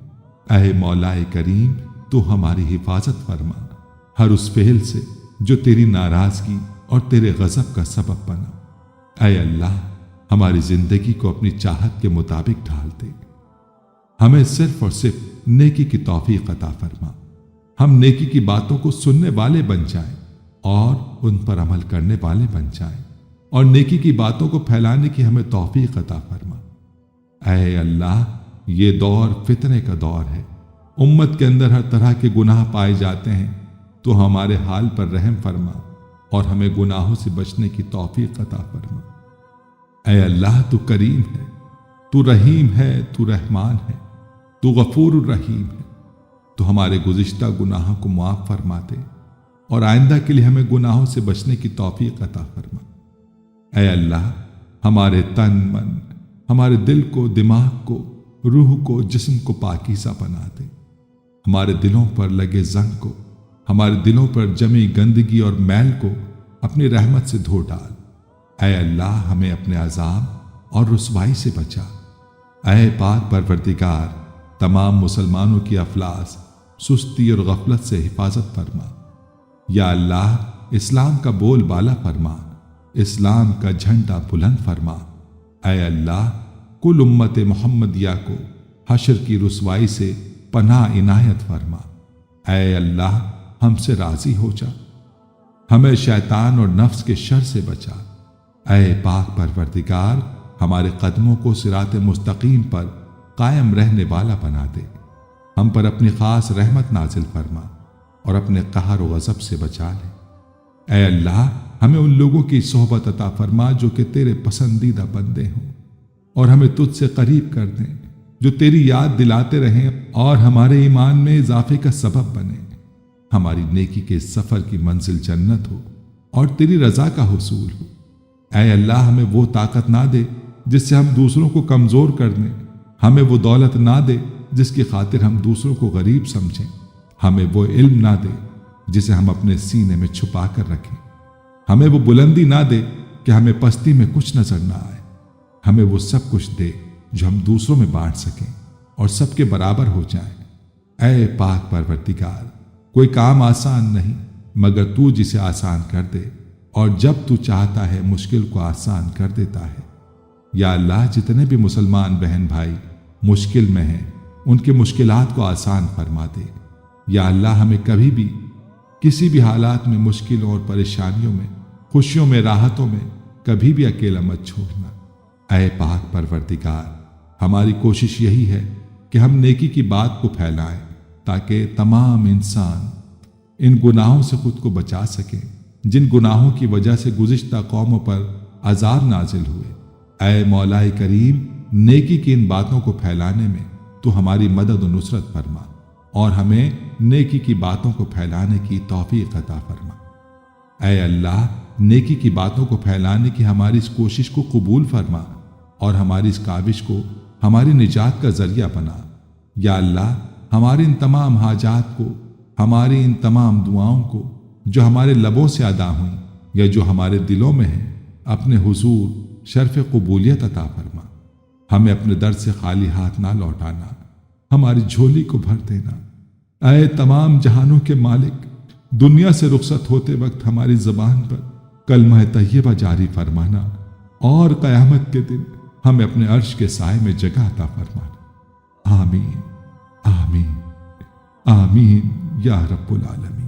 اے مولا کریم، تو ہماری حفاظت فرما ہر اس فعل سے جو تیری ناراضگی اور تیرے غضب کا سبب بنا۔ اے اللہ ہماری زندگی کو اپنی چاہت کے مطابق ڈھال دے، ہمیں صرف اور صرف نیکی کی توفیق عطا فرما، ہم نیکی کی باتوں کو سننے والے بن جائیں اور ان پر عمل کرنے والے بن جائیں، اور نیکی کی باتوں کو پھیلانے کی ہمیں توفیق عطا فرما۔ اے اللہ یہ دور فتنے کا دور ہے، امت کے اندر ہر طرح کے گناہ پائے جاتے ہیں، تو ہمارے حال پر رحم فرما اور ہمیں گناہوں سے بچنے کی توفیق عطا فرما۔ اے اللہ تو کریم ہے، تو رحیم ہے، تو رحمان ہے، تو غفور الرحیم ہے، تو ہمارے گزشتہ گناہوں کو معاف فرما دے اور آئندہ کے لیے ہمیں گناہوں سے بچنے کی توفیق عطا فرما۔ اے اللہ ہمارے تن من، ہمارے دل کو، دماغ کو، روح کو، جسم کو پاکیزہ بنا دے، ہمارے دلوں پر لگے زنگ کو، ہمارے دلوں پر جمی گندگی اور میل کو اپنی رحمت سے دھو ڈال۔ اے اللہ ہمیں اپنے عذاب اور رسوائی سے بچا۔ اے پاک پروردگار، تمام مسلمانوں کی افلاس، سستی اور غفلت سے حفاظت فرما۔ یا اللہ اسلام کا بول بالا فرما، اسلام کا جھنڈا بلند فرما۔ اے اللہ کل امت محمدیہ کو حشر کی رسوائی سے پناہ عنایت فرما۔ اے اللہ ہم سے راضی ہو جا، ہمیں شیطان اور نفس کے شر سے بچا۔ اے پاک پروردگار، ہمارے قدموں کو صراط مستقیم پر قائم رہنے والا بنا دے، ہم پر اپنی خاص رحمت نازل فرما اور اپنے قہر و غضب سے بچا لے۔ اے اللہ ہمیں ان لوگوں کی صحبت عطا فرما جو کہ تیرے پسندیدہ بندے ہوں، اور ہمیں تجھ سے قریب کر دیں، جو تیری یاد دلاتے رہیں اور ہمارے ایمان میں اضافے کا سبب بنے۔ ہماری نیکی کے سفر کی منزل جنت ہو اور تیری رضا کا حصول ہو۔ اے اللہ ہمیں وہ طاقت نہ دے جس سے ہم دوسروں کو کمزور کر دیں، ہمیں وہ دولت نہ دے جس کی خاطر ہم دوسروں کو غریب سمجھیں، ہمیں وہ علم نہ دے جسے ہم اپنے سینے میں چھپا کر رکھیں، ہمیں وہ بلندی نہ دے کہ ہمیں پستی میں کچھ نظر نہ آئے، ہمیں وہ سب کچھ دے جو ہم دوسروں میں بانٹ سکیں اور سب کے برابر ہو جائیں۔ اے پاک پروردگار، کوئی کام آسان نہیں مگر تو جسے آسان کر دے، اور جب تو چاہتا ہے مشکل کو آسان کر دیتا ہے۔ یا اللہ جتنے بھی مسلمان بہن بھائی مشکل میں ہیں ان کی مشکلات کو آسان فرما دے۔ یا اللہ ہمیں کبھی بھی کسی بھی حالات میں مشکلوں اور پریشانیوں میں، خوشیوں میں، راحتوں میں کبھی بھی اکیلا مت چھوڑنا۔ اے پاک پروردگار، ہماری کوشش یہی ہے کہ ہم نیکی کی بات کو پھیلائیں تاکہ تمام انسان ان گناہوں سے خود کو بچا سکیں جن گناہوں کی وجہ سے گزشتہ قوموں پر عذاب نازل ہوئے۔ اے مولا کریم، نیکی کی ان باتوں کو پھیلانے میں تو ہماری مدد و نصرت فرما اور ہمیں نیکی کی باتوں کو پھیلانے کی توفیق عطا فرما۔ اے اللہ نیکی کی باتوں کو پھیلانے کی ہماری اس کوشش کو قبول فرما اور ہماری اس کاوش کو ہماری نجات کا ذریعہ بنا۔ یا اللہ ہماری ان تمام حاجات کو، ہماری ان تمام دعاؤں کو جو ہمارے لبوں سے ادا ہوئیں یا جو ہمارے دلوں میں ہیں، اپنے حضور شرف قبولیت عطا فرما۔ ہمیں اپنے در سے خالی ہاتھ نہ لوٹانا، ہماری جھولی کو بھر دینا۔ اے تمام جہانوں کے مالک، دنیا سے رخصت ہوتے وقت ہماری زبان پر کلمہ طیبہ جاری فرمانا اور قیامت کے دن ہمیں اپنے عرش کے سائے میں جگہ عطا فرمانا۔ آمین آمین آمین یا رب العالمین۔